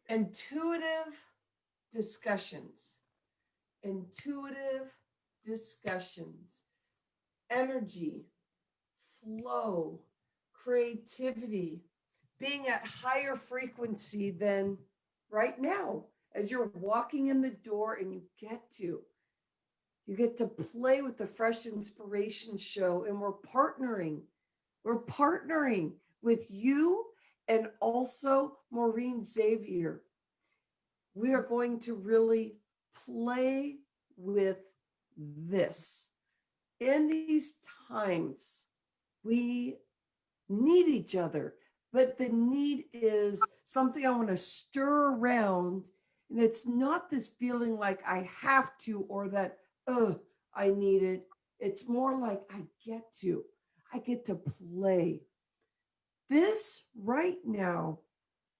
Intuitive discussions. Intuitive discussions. Energy, flow, creativity, being at higher frequency than right now. As you're walking in the door and you get to play with the Fresh Inspiration Show, and we're partnering with you and also Maureen Xavier. We are going to really play with this. In these times, we need each other, but the need is something I want to stir around. And it's not this feeling like I have to or that, oh, I need it. It's more like I get to play. This right now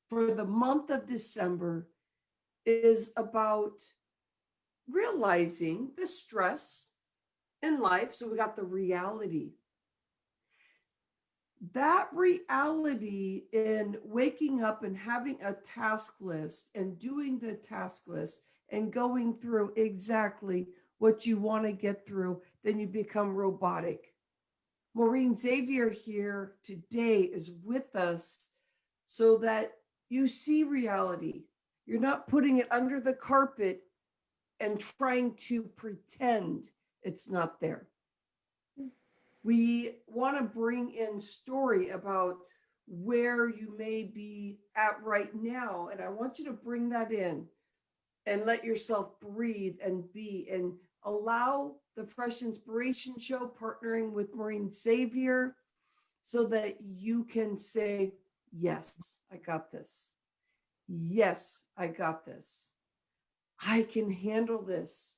for the month of December is about realizing the stress in life. So we got the reality. That reality in waking up and having a task list and doing the task list and going through exactly what you want to get through, then you become robotic. Maureen Xavier here today is with us so that you see reality. You're not putting it under the carpet and trying to pretend it's not there. We want to bring in story about where you may be at right now. And I want you to bring that in and let yourself breathe and be and allow the Fresh Inspiration Show partnering with Maureen Xavier so that you can say, yes, I got this. Yes, I got this. I can handle this.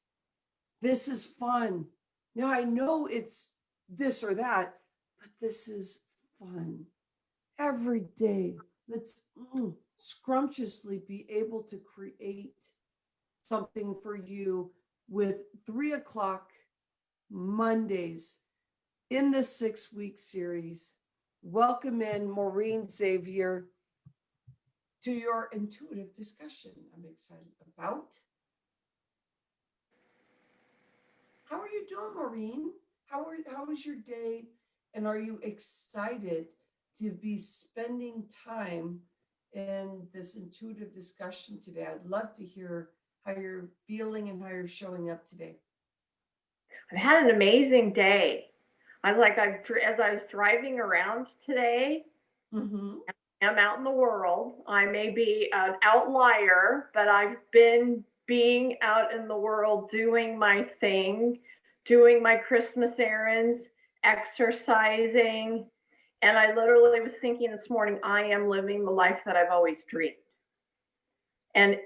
This is fun. Now I know it's this or that, but this is fun. Every day, let's scrumptiously be able to create something for you with 3:00 Mondays in this 6-week series. Welcome in Maureen Xavier to your intuitive discussion I'm excited about. How are you doing, Maureen? How was your day? And are you excited to be spending time in this intuitive discussion today? I'd love to hear how you're feeling and how you're showing up today. I've had an amazing day. As I was driving around today, I'm out in the world. I may be an outlier, but I've been being out in the world doing my thing, doing my Christmas errands, exercising. And I literally was thinking this morning, I am living the life that I've always dreamed. And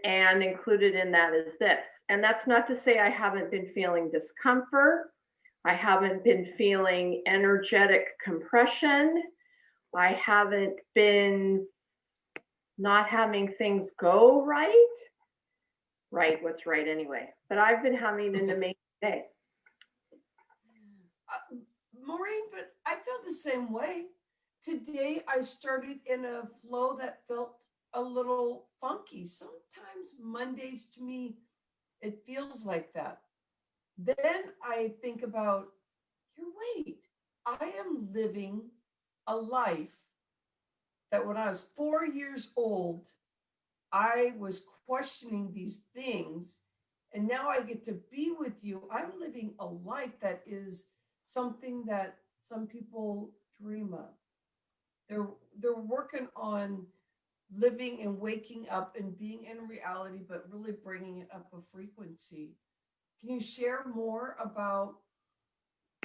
included in that is this. And that's not to say I haven't been feeling discomfort. I haven't been feeling energetic compression. I haven't been not having things go right. Right, what's right anyway. But I've been having an amazing day. Maureen, but I feel the same way. Today I started in a flow that felt a little funky. Sometimes Mondays to me, it feels like that. Then I think about, wait, I am living a life that when I was 4 years old, I was questioning these things. And now I get to be with you. I'm living a life that is something that some people dream of. They're working on living and waking up and being in reality, but really bringing it up a frequency. Can you share more about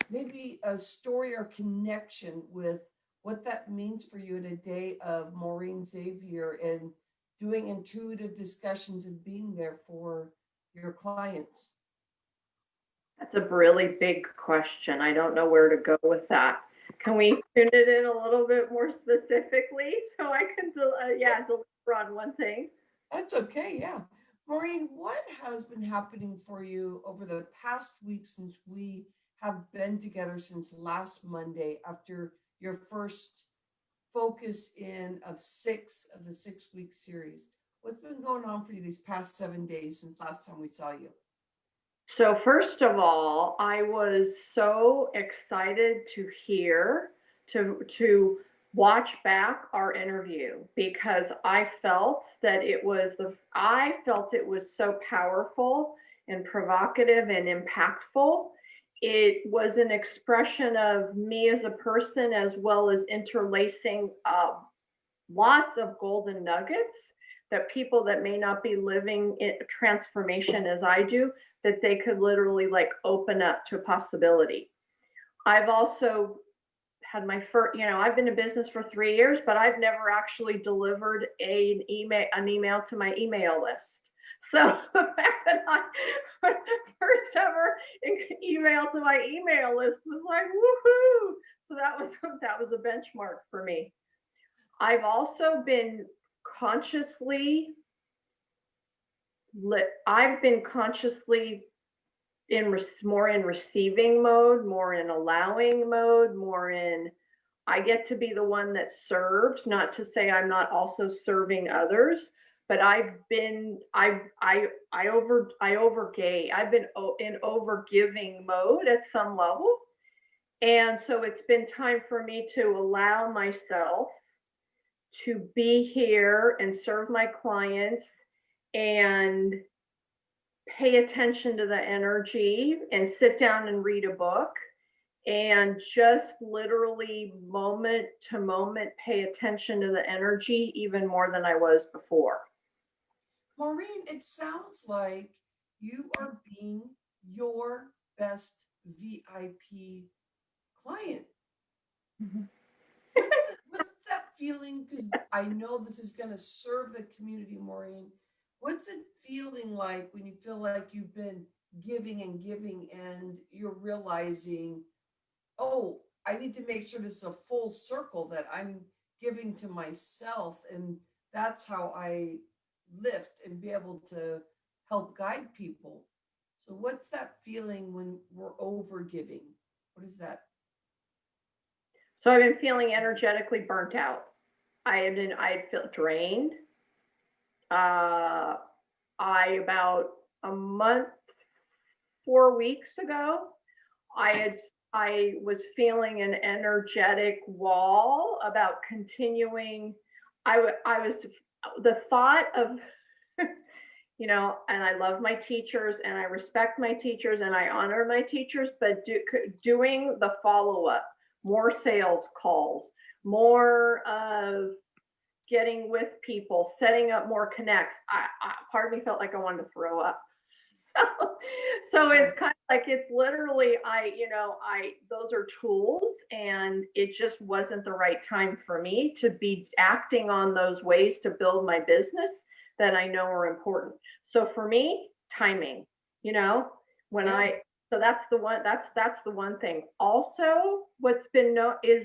maybe a story or connection with what that means for you in a day of Maureen Xavier and doing intuitive discussions and being there for your clients? That's a really big question. I don't know where to go with that. Can we tune it in a little bit more specifically so I can deliver on one thing? That's okay, yeah. Maureen, what has been happening for you over the past week since we have been together since last Monday after your first focus in of the 6 week series. What's been going on for you these past 7 days since last time we saw you? So first of all, I was so excited to hear to watch back our interview because I felt it was so powerful and provocative and impactful. It was an expression of me as a person as well as interlacing lots of golden nuggets that people that may not be living in transformation as I do, that they could literally like open up to a possibility. I've also had my first, I've been in business for 3 years, but I've never actually delivered an email to my email list. So the fact that I first ever email to my email list was like, woohoo! So that was a benchmark for me. I've also been consciously more in receiving mode, more in allowing mode, I get to be the one that's served, not to say I'm not also serving others, but I've been in overgiving mode at some level. And so it's been time for me to allow myself to be here and serve my clients and pay attention to the energy and sit down and read a book and just literally moment to moment pay attention to the energy even more than I was before. Maureen, it sounds like you are being your best VIP client. Mm-hmm. What's that feeling? Because I know this is going to serve the community, Maureen. What's it feeling like when you feel like you've been giving and you're realizing, oh, I need to make sure this is a full circle that I'm giving to myself, and that's how I lift and be able to help guide people. So what's that feeling when we're over giving? What is that? So I've been feeling energetically burnt out. I feel drained. About a month, 4 weeks ago, I was feeling an energetic wall about continuing. I was the thought of and I love my teachers and I respect my teachers and I honor my teachers, but doing the follow up, more sales calls, more of getting with people, setting up more connects. Part of me felt like I wanted to throw up. So it's kind of like, it's literally, those are tools, and it just wasn't the right time for me to be acting on those ways to build my business that I know are important. So for me, timing, when so that's the one thing. Also, what's been is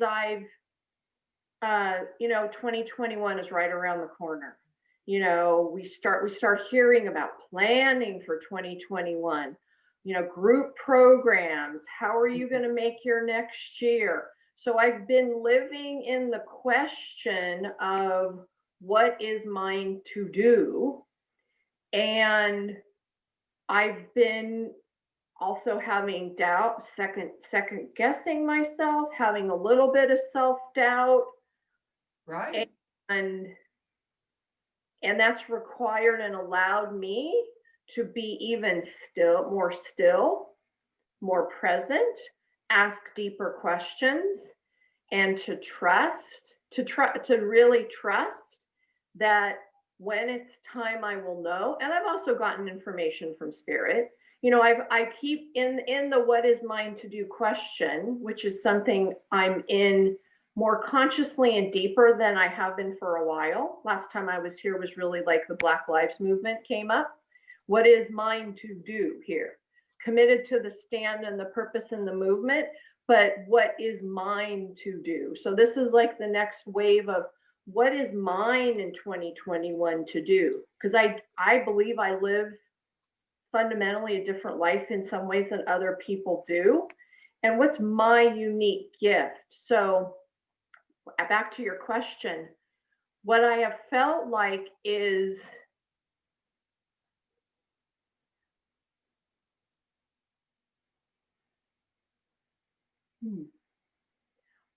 2021 is right around the corner. We start hearing about planning for 2021, group programs. How are you going to make your next year? So I've been living in the question of what is mine to do. And I've been also having doubt, second guessing myself, having a little bit of self-doubt. Right. And that's required and allowed me to be even more present, ask deeper questions, and to really trust that when it's time I will know. And I've also gotten information from spirit. I keep in the what is mine to do question, which is something I'm in more consciously and deeper than I have been for a while. Last time I was here was really like the Black Lives Movement came up. What is mine to do here? Committed to the stand and the purpose and the movement, but what is mine to do? So this is like the next wave of what is mine in 2021 to do? Because I believe I live fundamentally a different life in some ways than other people do. And what's my unique gift? So back to your question, what I have felt like is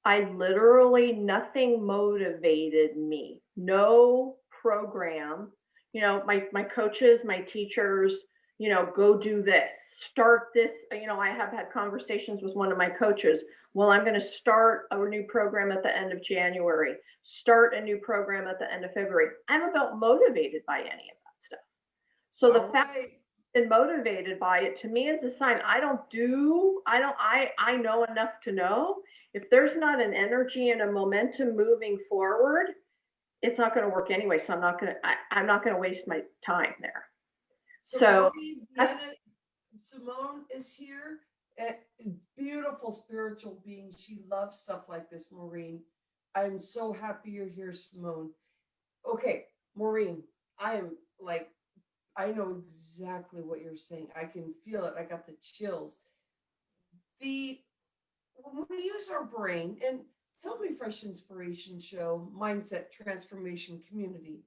I literally, nothing motivated me. No program. My coaches, my teachers, go do this, start this. I have had conversations with one of my coaches. Well, I'm going to start a new program at the end of January, start a new program at the end of February. I'm about motivated by any of that stuff. So the All fact right. and motivated by it to me is a sign I know enough to know if there's not an energy and a momentum moving forward, it's not going to work anyway. So I'm not going to waste my time there. So So Maureen, that's Vienna, Simone is here. Beautiful spiritual being. She loves stuff like this, Maureen. I'm so happy you're here, Simone. Okay, Maureen, I am like, I know exactly what you're saying. I can feel it. I got the chills. The When we use our brain, and tell me, Fresh Inspiration Show, Mindset Transformation Community,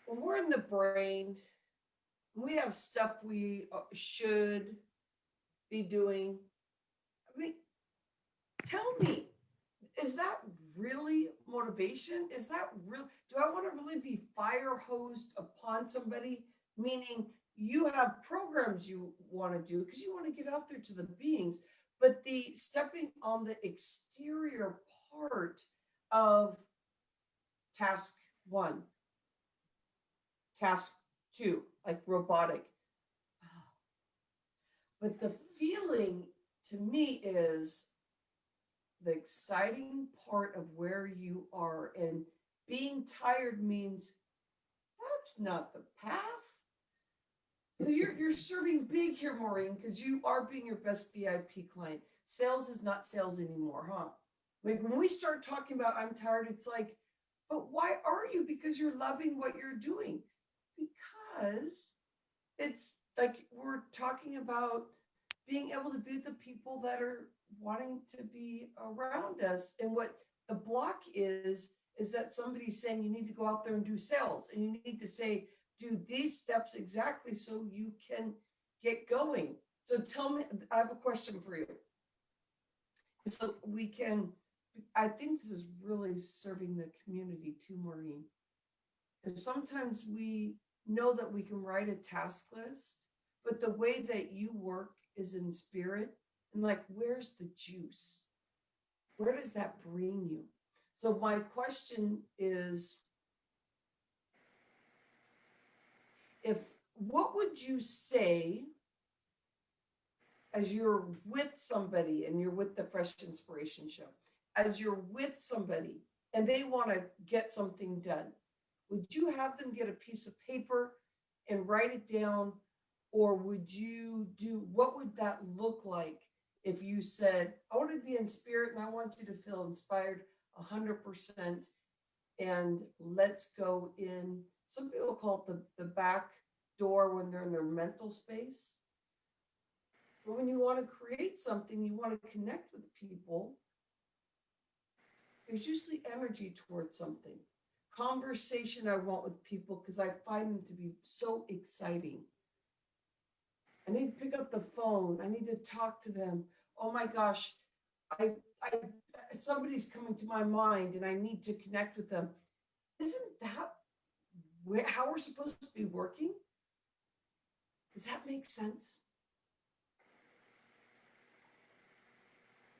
when we're in the brain, we have stuff we should be doing. I mean, tell me, is that really motivation? Is that real? Do I want to really be fire hosed upon somebody? Meaning you have programs you want to do because you want to get out there to the beings, but the stepping on the exterior part of task one, task two, like robotic. But the feeling to me is the exciting part of where you are, and being tired means that's not the path. So you're serving big here, Maureen, because you are being your best VIP client. Sales is not sales anymore, huh? Like when we start talking about I'm tired, it's like, but why are you? Because you're loving what you're doing. Because it's like we're talking about being able to be the people that are wanting to be around us. And what the block is that somebody's saying you need to go out there and do sales, and you need to say, do these steps exactly so you can get going. So tell me, I have a question for you. So we can, I think this is really serving the community too, Maureen. And sometimes we know that we can write a task list, but the way that you work is in spirit. And like, where's the juice? Where does that bring you? So my question is, if what would you say as you're with somebody and you're with the Fresh Inspiration Show, as you're with somebody and they want to get something done, would you have them get a piece of paper and write it down? Or would you do, what would that look like if you said, I want to be in spirit and I want you to feel inspired 100%, and let's go in, some people call it the back door when they're in their mental space. But when you want to create something, you want to connect with people, there's usually energy towards something. Conversation I want with people because I find them to be so exciting. I need to pick up the phone. I need to talk to them. Oh my gosh, I somebody's coming to my mind and I need to connect with them. Isn't that how we're supposed to be working? Does that make sense?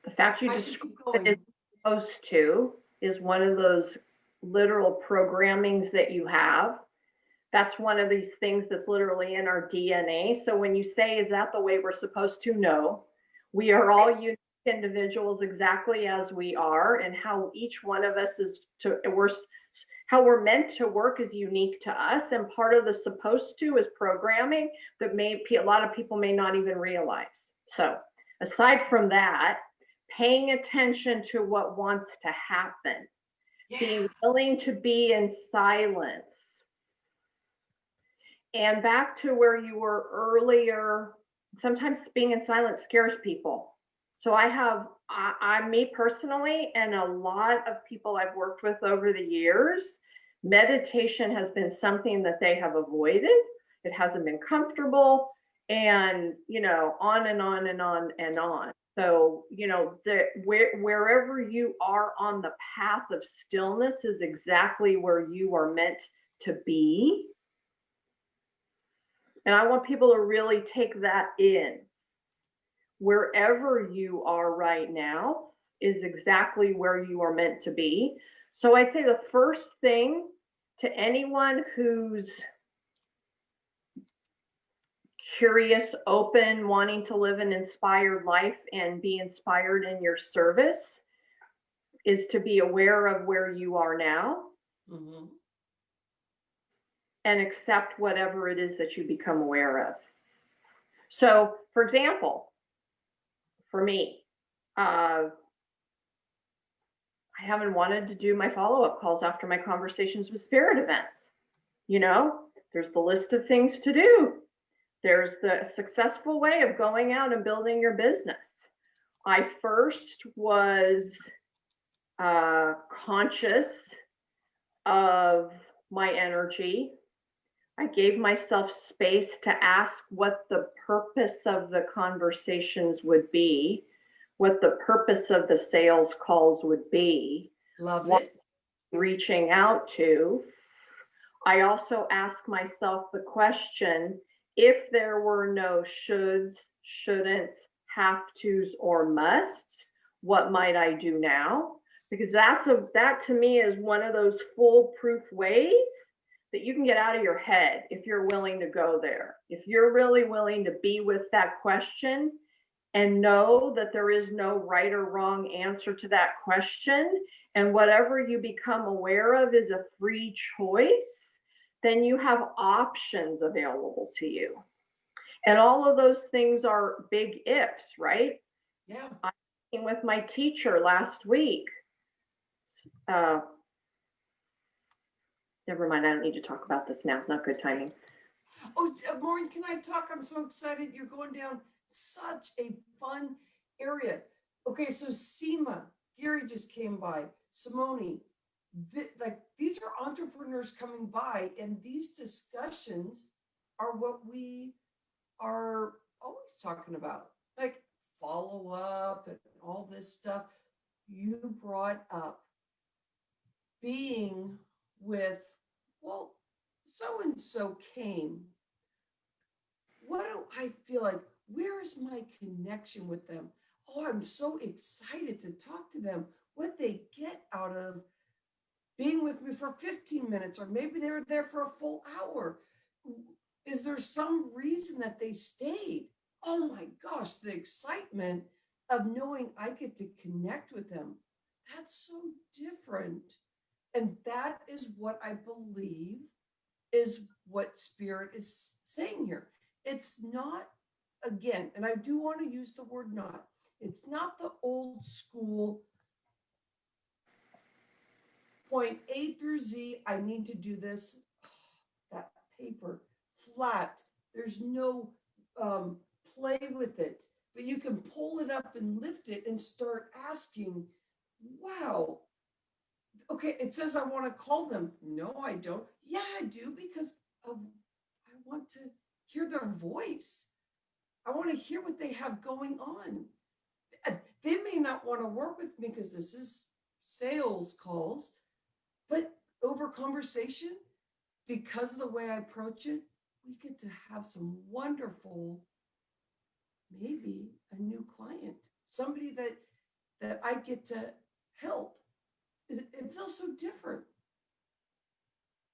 the fact you I can described keep it as going. supposed to is one of those literal programmings that you have. That's one of these things that's literally in our DNA. So when you say, is that the way we're supposed to? No. We are all unique individuals exactly as we are, and how each one of us how we're meant to work is unique to us. And part of the supposed to is programming that a lot of people may not even realize. So aside from that, paying attention to what wants to happen, Yeah. being willing to be in silence. And back to where you were earlier, sometimes being in silence scares people. So me personally, and a lot of people I've worked with over the years, meditation has been something that they have avoided. It hasn't been comfortable, and on and on and on and on. So wherever you are on the path of stillness is exactly where you are meant to be. And I want people to really take that in. Wherever you are right now is exactly where you are meant to be. So I'd say the first thing to anyone who's curious, open, wanting to live an inspired life and be inspired in your service is to be aware of where you are now. Mm-hmm. And accept whatever it is that you become aware of. So, for example, for me, I haven't wanted to do my follow-up calls after my conversations with spirit events. There's the list of things to do. There's the successful way of going out and building your business. I first was conscious of my energy. I gave myself space to ask what the purpose of the conversations would be, what the purpose of the sales calls would be. Love it. Reaching out to. I also asked myself the question, if there were no shoulds, shouldn'ts, have tos, or musts, what might I do now? Because that to me is one of those foolproof ways that you can get out of your head if you're willing to go there. If you're really willing to be with that question and know that there is no right or wrong answer to that question, and whatever you become aware of is a free choice, then you have options available to you. And all of those things are big ifs, right? Yeah. I was talking with my teacher last week. Never mind, I don't need to talk about this now. Not good timing. Oh, Maureen, can I talk? I'm so excited. You're going down such a fun area. Okay, so Seema, Gary just came by, Simone, these are entrepreneurs coming by, and these discussions are what we are always talking about, like follow up and all this stuff. You brought up being with, well, so and so came. What do I feel like? Where is my connection with them? Oh, I'm so excited to talk to them. What they get out of being with me for 15 minutes, or maybe they were there for a full hour. Is there some reason that they stayed? Oh my gosh, the excitement of knowing I get to connect with them. That's so different. And that is what I believe is what Spirit is saying here. It's not, again, and I do want to use the word not, it's not the old school point A through Z, I need to do this. That paper, flat, there's no play with it, but you can pull it up and lift it and start asking, wow, okay, it says I want to call them. No, I don't. Yeah, I do, because of, I want to hear their voice. I want to hear what they have going on. They may not want to work with me because this is sales calls, but over conversation, because of the way I approach it, we get to have some wonderful, maybe a new client, somebody that I get to help. It feels so different.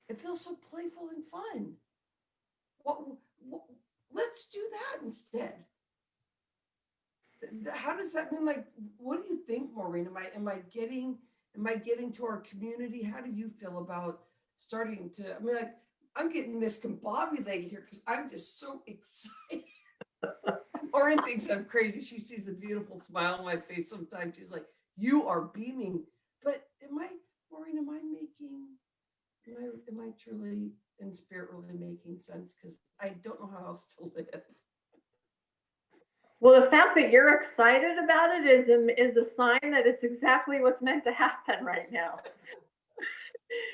It feels so playful and fun. What, let's do that instead. How does that mean? Like, what do you think, Maureen? Am I getting to our community? How do you feel about starting to? I mean, like, I'm getting miscombobulated here because I'm just so excited. Maureen thinks I'm crazy. She sees the beautiful smile on my face sometimes. She's like, "You are beaming." But Maureen? Am I truly in spirit really making sense? Because I don't know how else to live. Well, the fact that you're excited about it is a sign that it's exactly what's meant to happen right now.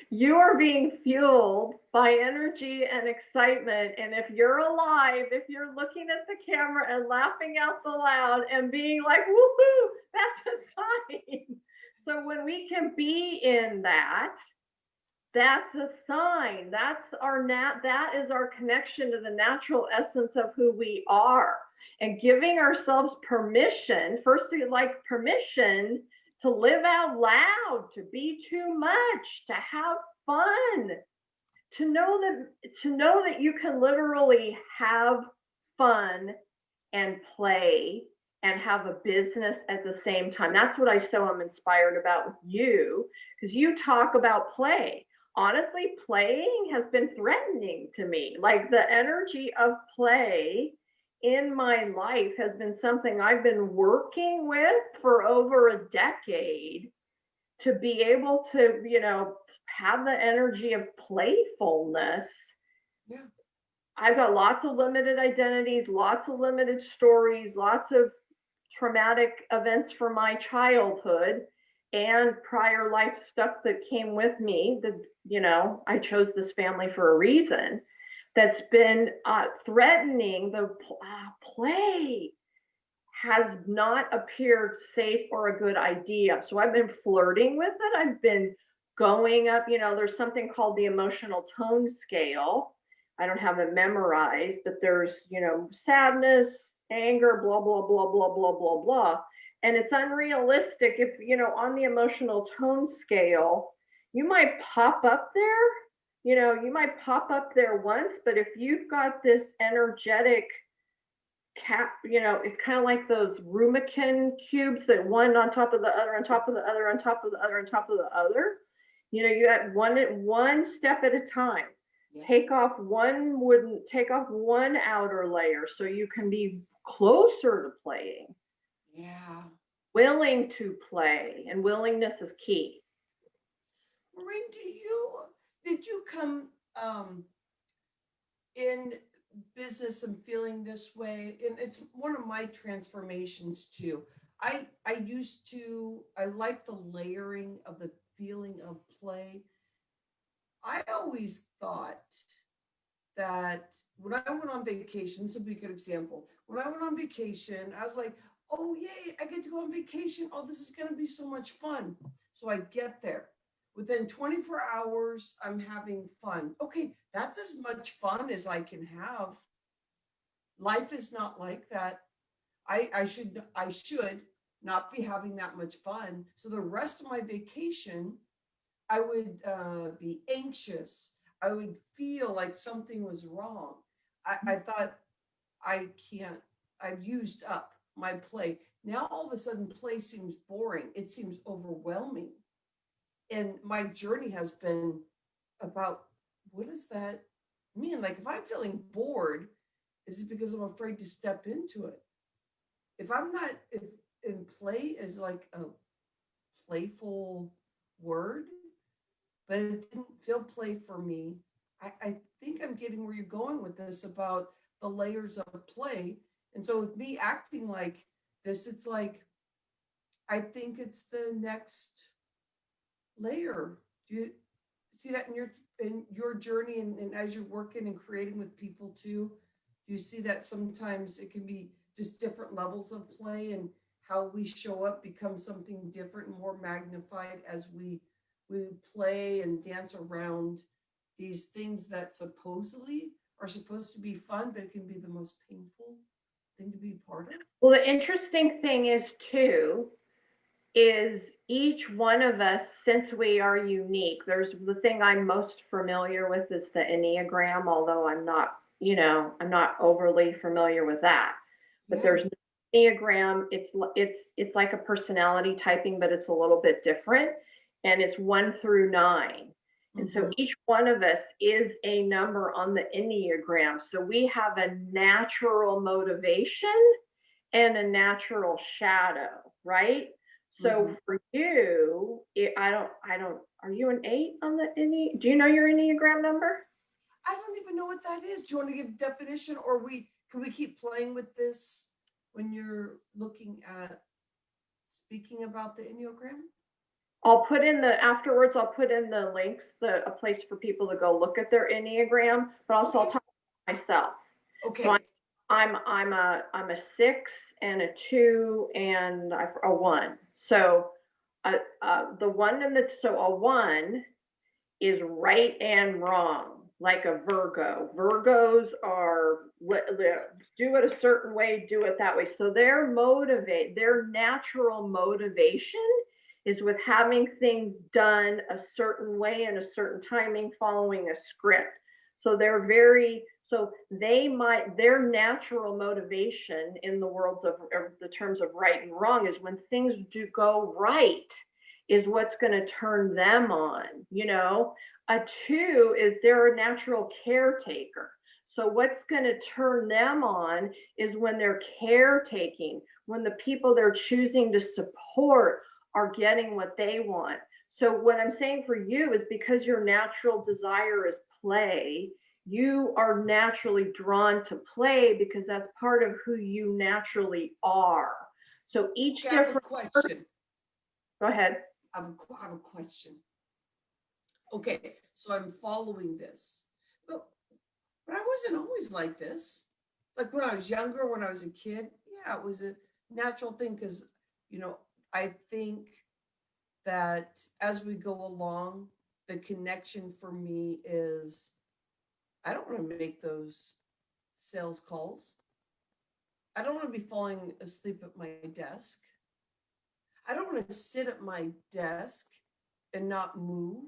You are being fueled by energy and excitement. And if you're alive, if you're looking at the camera and laughing out loud and being like, woohoo, that's a sign. So when we can be in that, that's a sign. That is our connection to the natural essence of who we are. And giving ourselves permission, firstly, like permission to live out loud, to be too much, to have fun, to know that you can literally have fun and play and have a business at the same time. That's what I so am inspired about with you, because you talk about play. Honestly, playing has been threatening to me. Like the energy of play in my life has been something I've been working with for over a decade to be able to, have the energy of playfulness. Yeah. I've got lots of limited identities, lots of limited stories, lots of traumatic events from my childhood and prior life stuff that came with me. I chose this family for a reason. That's been threatening. The play has not appeared safe or a good idea. So I've been flirting with it. I've been going up, there's something called the emotional tone scale. I don't have it memorized, but there's, sadness, anger, blah, blah, blah, blah, blah, blah, blah. And it's unrealistic if, on the emotional tone scale, you might pop up there, you might pop up there once, but if you've got this energetic it's kind of like those Rumikin cubes that one on top of the other, on top of the other, on top of the other, on top of the other. You got one step at a time. Yeah. Take off one outer layer so you can be closer to playing. Yeah. Willing to play, and willingness is key. Maureen, did you come in business and feeling this way? And it's one of my transformations too. I like the layering of the feeling of play. I always thought that when I went on vacation, this would be a good example. When I went on vacation, I was like, oh, yay, I get to go on vacation. Oh, this is going to be so much fun. So I get there. Within 24 hours, I'm having fun. Okay, that's as much fun as I can have. Life is not like that. I should not be having that much fun. So the rest of my vacation, I would be anxious. I would feel like something was wrong. I thought I've used up my play. Now all of a sudden play seems boring. It seems overwhelming. And my journey has been about, what does that mean? Like if I'm feeling bored, is it because I'm afraid to step into it? If in play is like a playful word, but it didn't feel play for me. I think I'm getting where you're going with this about the layers of play. And so with me acting like this, it's like, I think it's the next layer. Do you see that in your journey and as you're working and creating with people too? Do you see that sometimes it can be just different levels of play and how we show up becomes something different and more magnified as we play and dance around these things that supposedly are supposed to be fun, but it can be the most painful thing to be part of? Well, the interesting thing is too, is each one of us, since we are unique, there's the thing I'm most familiar with is the Enneagram, although I'm not overly familiar with that. But there's Enneagram, it's like a personality typing, but it's a little bit different. And it's 1 through 9. And so each one of us is a number on the Enneagram. So we have a natural motivation and a natural shadow, right? So for you, are you an 8 on the do you know your Enneagram number? I don't even know what that is. Do you want to give a definition, or can we keep playing with this? when you're looking at speaking about the Enneagram? I'll put in afterwards, I'll put in the links, a place for people to go look at their Enneagram, but also I'll talk about myself. Okay. So I'm a 6 and a 2 and a 1. So the 1 and so a 1 is right and wrong, like a Virgo. Virgos are do it a certain way, do it that way. So their natural motivation is with having things done a certain way in a certain timing, following a script. So their natural motivation in the worlds of the terms of right and wrong is when things do go right is what's going to turn them on. A 2 is they're a natural caretaker. So what's going to turn them on is when they're caretaking, when the people they're choosing to support are getting what they want. So what I'm saying for you is because your natural desire is play, you are naturally drawn to play because that's part of who you naturally are. So each different question. Go ahead. I have a question. Okay, so I'm following this, but I wasn't always like this. Like when I was younger, when I was a kid, yeah, it was a natural thing because, I think that as we go along, the connection for me is I don't want to make those sales calls. I don't want to be falling asleep at my desk. I don't want to sit at my desk and not move.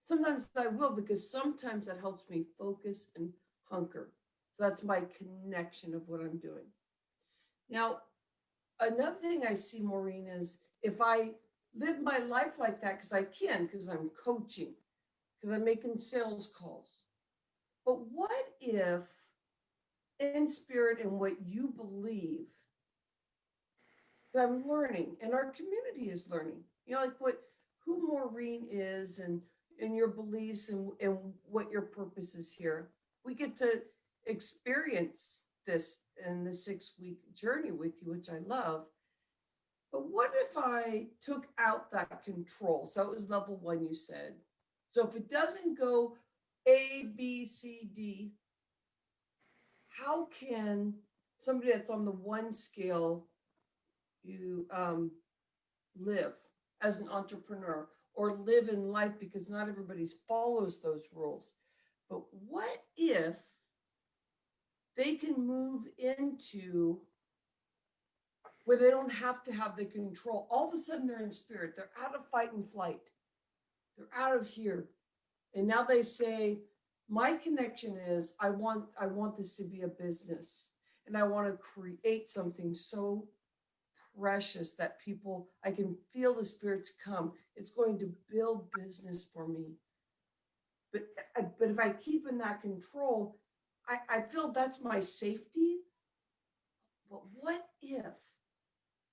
Sometimes I will because sometimes that helps me focus and hunker. So that's my connection of what I'm doing. Now, another thing I see, Maureen, is if I live my life like that, because I can, because I'm coaching, because I'm making sales calls. But what if in spirit and what you believe that I'm learning and our community is learning, like who Maureen is and your beliefs and what your purpose is here. We get to experience this in the 6-week journey with you, which I love. But what if I took out that control? So it was level 1, you said. So if it doesn't go A, B, C, D, how can somebody that's on the 1 scale you live as an entrepreneur or live in life, because not everybody follows those rules? But what if they can move into where they don't have to have the control? All of a sudden they're in spirit. They're out of fight and flight. They're out of here. And now they say, my connection is I want this to be a business, and I want to create something so precious that I can feel the spirits come. It's going to build business for me. But if I keep in that control, I feel that's my safety. But what if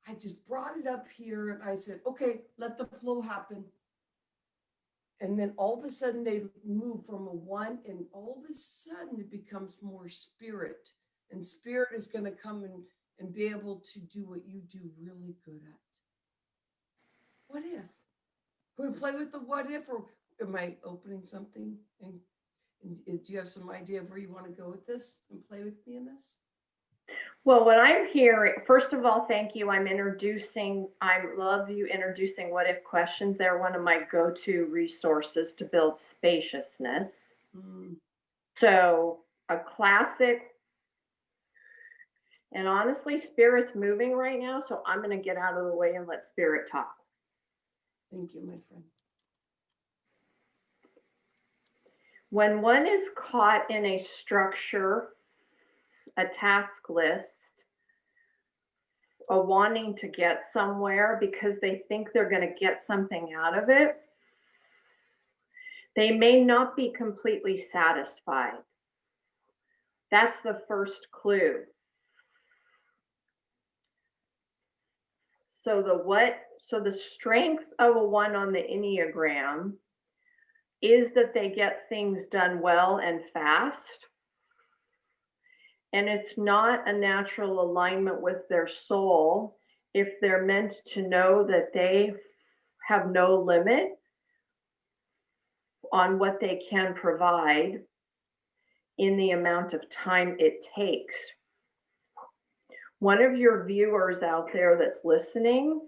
I just brought it up here and I said, okay, let the flow happen. And then all of a sudden they move from a 1, and all of a sudden it becomes more spirit. And spirit is going to come and be able to do what you do really good at. What if? Can we play with the what if, or am I opening something? And do you have some idea of where you want to go with this and play with me in this? Well, what I'm hearing, first of all, thank you. I love you introducing what if questions. They're one of my go-to resources to build spaciousness. So a classic, and honestly, spirit's moving right now, so I'm going to get out of the way and let spirit talk. Thank you, my friend. When one is caught in a structure, a task list, a wanting to get somewhere because they think they're going to get something out of it, they may not be completely satisfied. That's the first clue. So the strength of a 1 on the Enneagram is that they get things done well and fast. And it's not a natural alignment with their soul if they're meant to know that they have no limit on what they can provide in the amount of time it takes. One of your viewers out there that's listening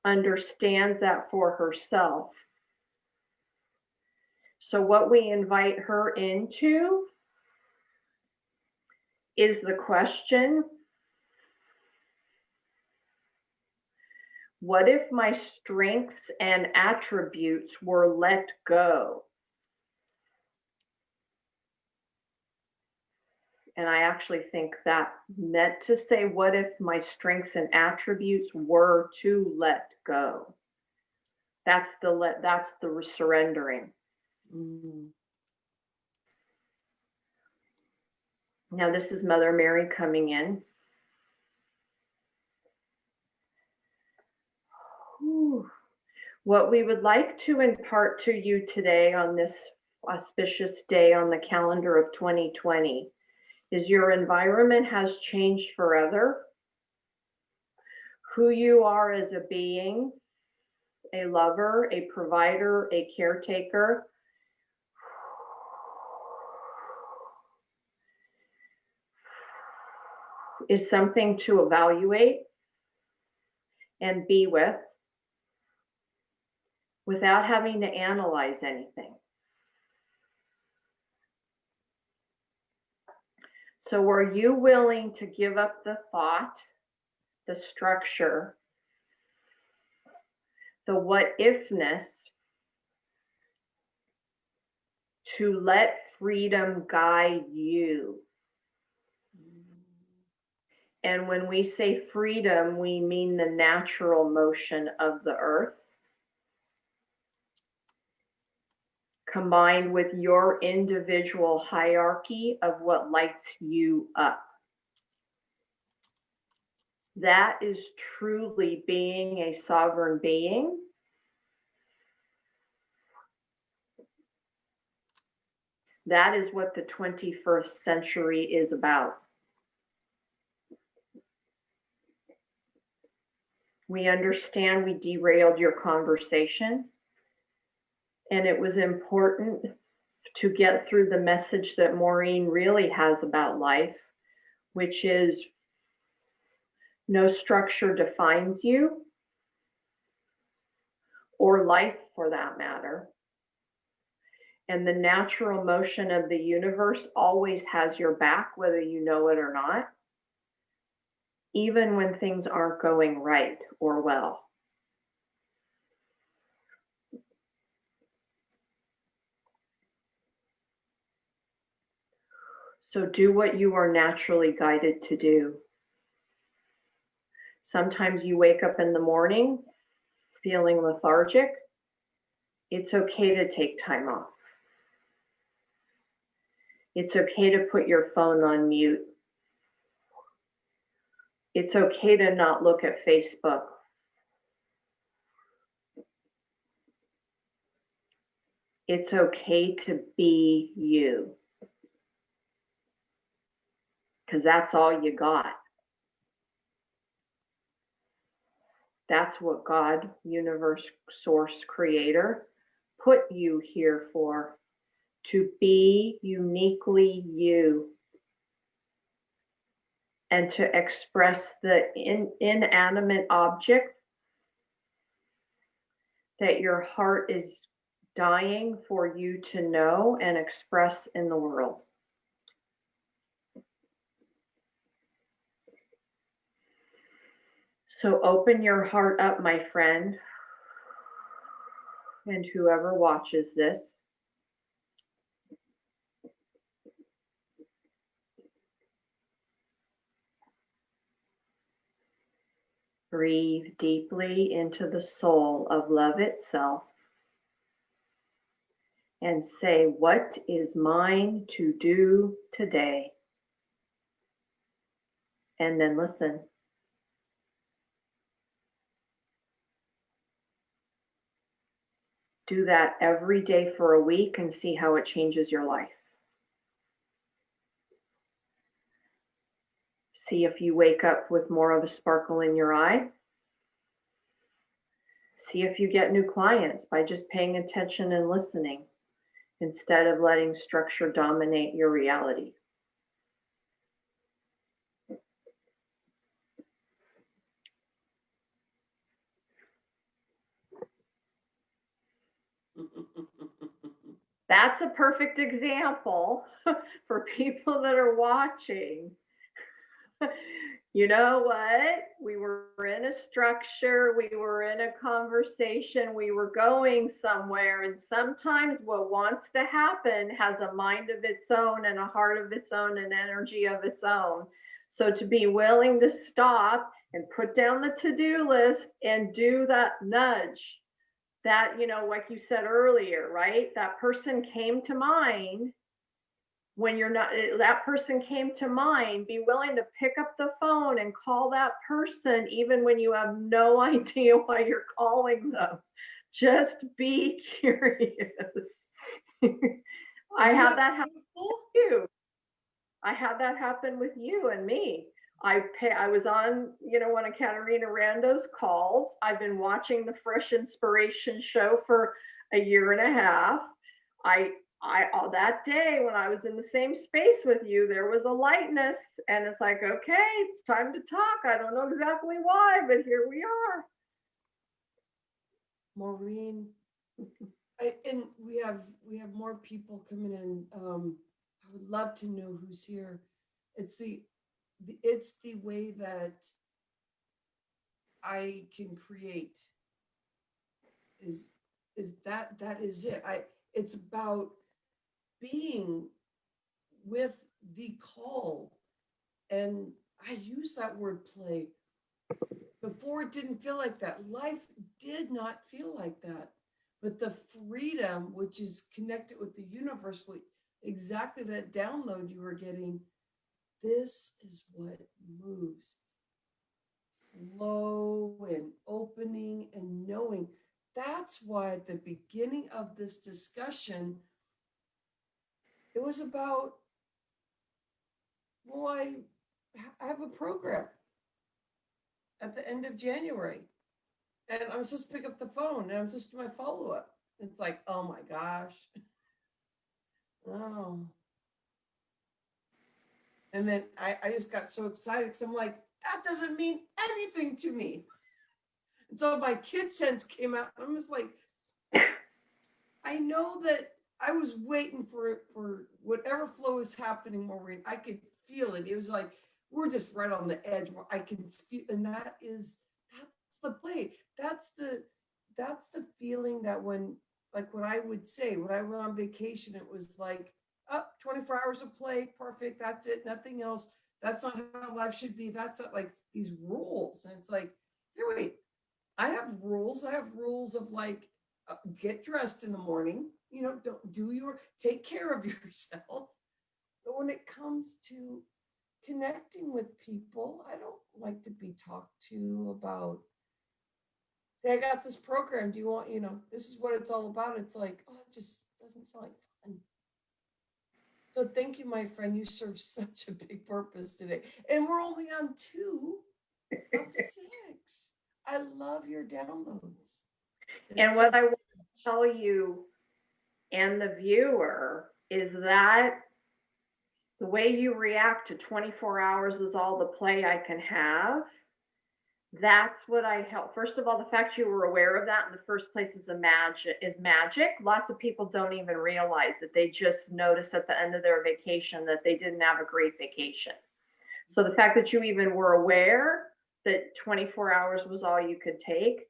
understands that for herself. So what we invite her into is the question, what if my strengths and attributes were let go? And I actually think that meant to say, what if my strengths and attributes were to let go? That's the surrendering. Mm. Now this is Mother Mary coming in. Whew. What we would like to impart to you today on this auspicious day on the calendar of 2020 is your environment has changed forever. Who you are as a being, a lover, a provider, a caretaker, is something to evaluate and be with without having to analyze anything. So are you willing to give up the thought, the structure, the what ifness to let freedom guide you? And when we say freedom, we mean the natural motion of the earth, combined with your individual hierarchy of what lights you up. That is truly being a sovereign being. That is what the 21st century is about. We understand we derailed your conversation, and it was important to get through the message that Maureen really has about life, which is no structure defines you, or life for that matter. And the natural motion of the universe always has your back, whether you know it or not, even when things aren't going right or well. So do what you are naturally guided to do. Sometimes you wake up in the morning feeling lethargic. It's okay to take time off. It's okay to put your phone on mute. It's okay to not look at Facebook. It's okay to be you, because that's all you got. That's what God, universe, source, creator put you here for, to be uniquely you and to express the inanimate object that your heart is dying for you to know and express in the world. So open your heart up, my friend, and whoever watches this. Breathe deeply into the soul of love itself and say, what is mine to do today? And then listen. Do that every day for a week and see how it changes your life. See if you wake up with more of a sparkle in your eye. See if you get new clients by just paying attention and listening instead of letting structure dominate your reality. That's a perfect example for people that are watching. You know what? We were in a structure, we were in a conversation, we were going somewhere, and sometimes what wants to happen has a mind of its own and a heart of its own and energy of its own. So to be willing to stop and put down the to-do list and do that nudge, that, like you said earlier, right? That person came to mind. When you're not, that person came to mind, be willing to pick up the phone and call that person even when you have no idea why you're calling them. Just be curious. I had that happen with you. I had that happen with you and me. I was on, one of Katarina Rando's calls. I've been watching the Fresh Inspiration show for a year and a half. That day when I was in the same space with you, there was a lightness, and it's like, okay, it's time to talk. I don't know exactly why, but here we are. Maureen, and we have more people coming in. I would love to know who's here. It's the way that I can create. Is that is it? It's about being with the call, and I use that word play. Before, it didn't feel like that. Life did not feel like that. But the freedom, which is connected with the universe, exactly that download you were getting, this is what moves. Flow and opening and knowing. That's why at the beginning of this discussion, it was about, well, I have a program at the end of January, and I'm supposed to pick up the phone, and I'm supposed to do my follow-up. It's like, oh my gosh. Oh. And then I just got so excited because I'm like, that doesn't mean anything to me. And so my kid sense came out. I'm just like, I know that I was waiting for whatever flow is happening, Maureen. I could feel it. It was like, we're just right on the edge where I can feel, and that's the play. That's the feeling that when I would say, when I went on vacation, it was like, 24 hours of play, perfect, that's it, nothing else. That's not how life should be. That's not like these rules. And it's like, here, wait, I have rules. I have rules of like, get dressed in the morning, don't take care of yourself. But when it comes to connecting with people, I don't like to be talked to about, hey, I got this program. Do you want, this is what it's all about. It's like, oh, it just doesn't sound like fun. So thank you, my friend. You serve such a big purpose today. And we're only on 2 of 6. I love your downloads. And what I want to tell you and the viewer is that the way you react to 24 hours is all the play I can have. That's what I help. First of all, the fact you were aware of that in the first place is magic. Lots of people don't even realize that. They just notice at the end of their vacation that they didn't have a great vacation. So the fact that you even were aware that 24 hours was all you could take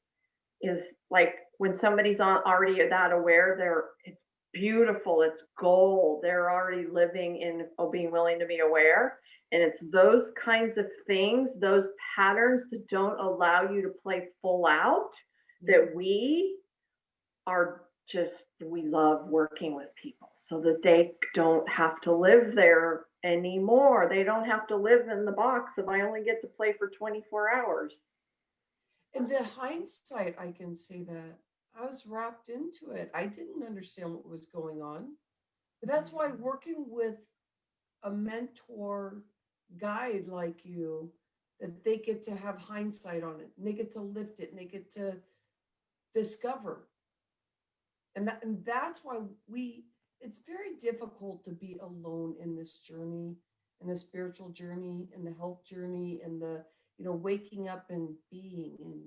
is like, when somebody's already that aware, it's beautiful, it's gold. They're already living in being willing to be aware. And it's those kinds of things, those patterns that don't allow you to play full out, that we love working with people so that they don't have to live there anymore. They don't have to live in the box of, I only get to play for 24 hours. In the hindsight, I can say that I was wrapped into it. I didn't understand what was going on. But that's why working with a mentor guide like you, that they get to have hindsight on it, and they get to lift it, and they get to discover. And that's why it's very difficult to be alone in this journey, in the spiritual journey, in the health journey, and the, waking up and being, and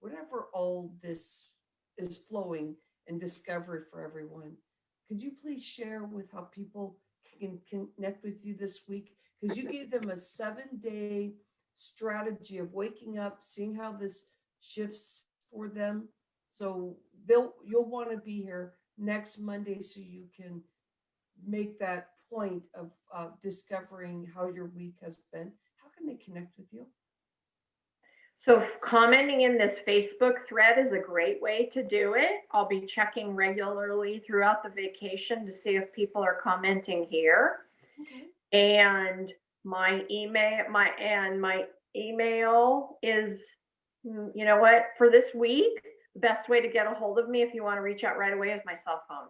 whatever all this is flowing and discovery for everyone. Could you please share with how people can connect with you this week? Because you gave them a 7-day strategy of waking up, seeing how this shifts for them. So you'll want to be here next Monday so you can make that point of discovering how your week has been. How can they connect with you? So commenting in this Facebook thread is a great way to do it. I'll be checking regularly throughout the vacation to see if people are commenting here. Okay. And my email is, you know what, for this week, the best way to get a hold of me if you want to reach out right away is my cell phone.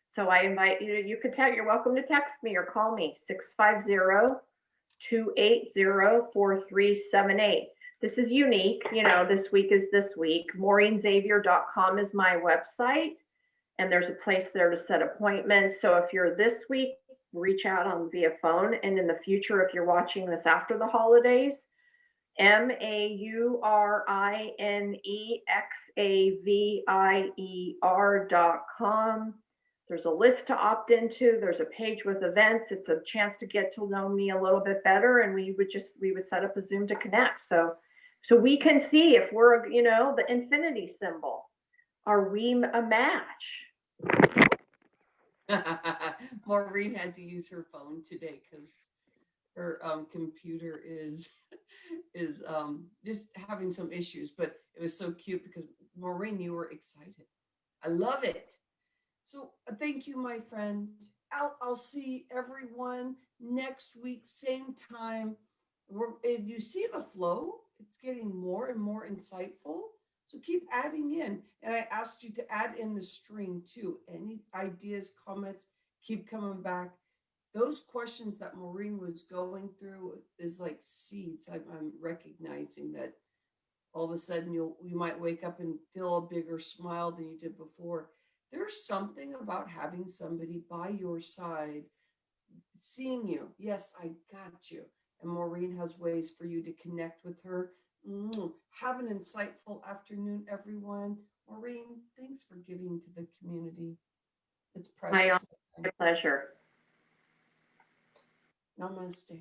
So I invite you to, you're welcome to text me or call me 650-280-4378. This is unique. This week is this week. MaureenXavier.com is my website, and there's a place there to set appointments. So if you're this week, reach out on via phone. And in the future, if you're watching this after the holidays, MaureenXavier.com. There's a list to opt into. There's a page with events. It's a chance to get to know me a little bit better, and we would set up a Zoom to connect. So we can see if we're, the infinity symbol. Are we a match? Maureen had to use her phone today because her computer is just having some issues, but it was so cute because Maureen, you were excited. I love it. So thank you, my friend. I'll see everyone next week, same time. You see the flow? It's getting more and more insightful. So keep adding in. And I asked you to add in the stream too. Any ideas, comments, keep coming back. Those questions that Maureen was going through is like seeds. I'm recognizing that all of a sudden you might wake up and feel a bigger smile than you did before. There's something about having somebody by your side, seeing you. Yes, I got you. And Maureen has ways for you to connect with her. Have an insightful afternoon, everyone. Maureen, thanks for giving to the community. It's precious. My pleasure. Namaste.